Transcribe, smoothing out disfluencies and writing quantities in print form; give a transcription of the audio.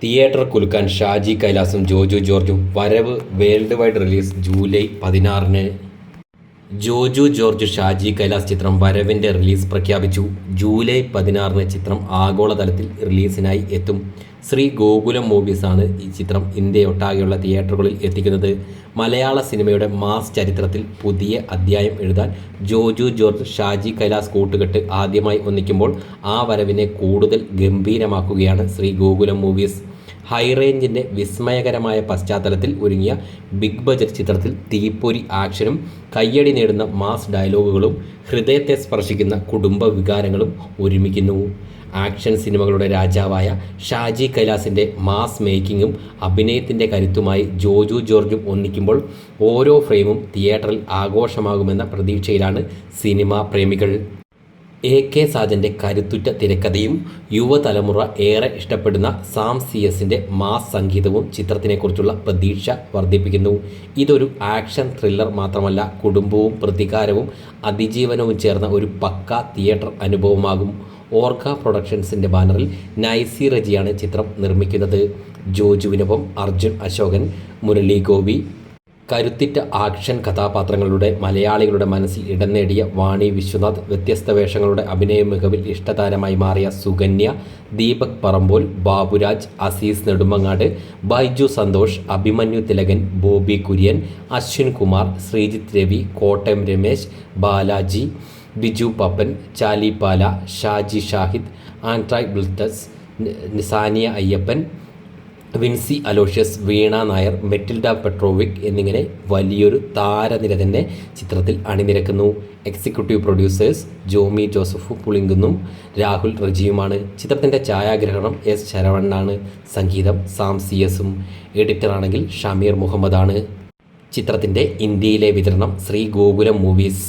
Theatre കുലുക്കാൻ ഷാജി കൈലാസും ജോജു ജോർജും. വരവ് വേൾഡ് വൈഡ് റിലീസ് ജൂലൈ 16-ന്. ജോജു ജോർജ് ഷാജി കൈലാസ് ചിത്രം വരവിൻ്റെ റിലീസ് പ്രഖ്യാപിച്ചു. ജൂലൈ 16-ന് ചിത്രം ആഗോളതലത്തിൽ റിലീസിനായി എത്തും. ശ്രീ ഗോകുലം മൂവീസാണ് ഈ ചിത്രം ഇന്ത്യയൊട്ടാകെയുള്ള തിയേറ്ററുകളിൽ എത്തിക്കുന്നത്. മലയാള സിനിമയുടെ മാസ് ചരിത്രത്തിൽ പുതിയ അധ്യായം എഴുതാൻ ജോജു ജോർജ് ഷാജി കൈലാസ് കൂട്ടുകെട്ട് ആദ്യമായി ഒന്നിക്കുമ്പോൾ ആ വരവിനെ കൂടുതൽ ഗംഭീരമാക്കുകയാണ് ശ്രീ ഗോകുലം മൂവീസ്. ഹൈറേഞ്ചിൻ്റെ വിസ്മയകരമായ പശ്ചാത്തലത്തിൽ ഒരുങ്ങിയ ബിഗ് ബജറ്റ് ചിത്രത്തിൽ തീപ്പൊരി ആക്ഷനും കയ്യടി നേടുന്ന മാസ് ഡയലോഗുകളും ഹൃദയത്തെ സ്പർശിക്കുന്ന കുടുംബ വികാരങ്ങളും ഒരുമിക്കുന്നു. ആക്ഷൻ സിനിമകളുടെ രാജാവായ ഷാജി കൈലാസിൻ്റെ മാസ് മേക്കിങ്ങും അഭിനയത്തിൻ്റെ കരുത്തുമായി ജോജു ജോർജും ഒന്നിക്കുമ്പോൾ ഓരോ ഫ്രെയിമും തിയേറ്ററിൽ ആഘോഷമാകുമെന്ന പ്രതീക്ഷയിലാണ് സിനിമാ പ്രേമികൾ. AK സാജൻ്റെ കരുത്തുറ്റ തിരക്കഥയും യുവതലമുറ ഏറെ ഇഷ്ടപ്പെടുന്ന സാം CS-ൻ്റെ മാസ് സംഗീതവും ചിത്രത്തിനെക്കുറിച്ചുള്ള പ്രതീക്ഷ വർദ്ധിപ്പിക്കുന്നു. ഇതൊരു ആക്ഷൻ ത്രില്ലർ മാത്രമല്ല, കുടുംബവും പ്രതികാരവും അതിജീവനവും ചേർന്ന ഒരു പക്ക തിയേറ്റർ അനുഭവമാകും. ഓർഗ പ്രൊഡക്ഷൻസിൻ്റെ ബാനറിൽ നൈസി റജിയാണ് ചിത്രം നിർമ്മിക്കുന്നത്. ജോജുവിനൊപ്പം അർജുൻ അശോകൻ, മുരളി ഗോപി. കരുത്തിറ്റ ആക്ഷൻ കഥാപാത്രങ്ങളുടെ മലയാളികളുടെ മനസ്സിൽ ഇടം നേടിയ വാണി വിശ്വനാഥ്, വ്യത്യസ്ത വേഷങ്ങളുടെ അഭിനയ മികവിൽ ഇഷ്ടതാരമായി മാറിയ സുകന്യ, ദീപക് പറമ്പോൾ, ബാബുരാജ്, അസീസ് നെടുമങ്ങാട്, ബൈജു സന്തോഷ്, അഭിമന്യു തിലകൻ, ബോബി കുര്യൻ, അശ്വിൻ കുമാർ, ശ്രീജിത്ത് രവി, കോട്ടയം രമേശ്, ബാലാജി, ബിജു പപ്പൻ, ചാലിപ്പാല, ഷാജി ഷാഹിദ്, ആൻട്രായ് ബ്ലിത്തസ്, നിസാനിയ അയ്യപ്പൻ, വിൻസി അലോഷ്യസ്, വീണ നായർ, മെറ്റിൽഡ പെട്രോവിക് എന്നിങ്ങനെ വലിയൊരു താരനിര തന്നെ ചിത്രത്തിൽ അണിനിരക്കുന്നു. എക്സിക്യൂട്ടീവ് പ്രൊഡ്യൂസേഴ്സ് ജോമി ജോസഫ് പുളിങ്കുന്നും രാഹുൽ റജിയുമാണ്. ചിത്രത്തിൻ്റെ ഛായാഗ്രഹണം S ശരവണനാണ്. സംഗീതം സാം CS-ഉം. എഡിറ്ററാണെങ്കിൽ ഷമീർ മുഹമ്മദാണ്. ചിത്രത്തിൻ്റെ ഇന്ത്യയിലെ വിതരണം ശ്രീ ഗോകുലം മൂവീസ്.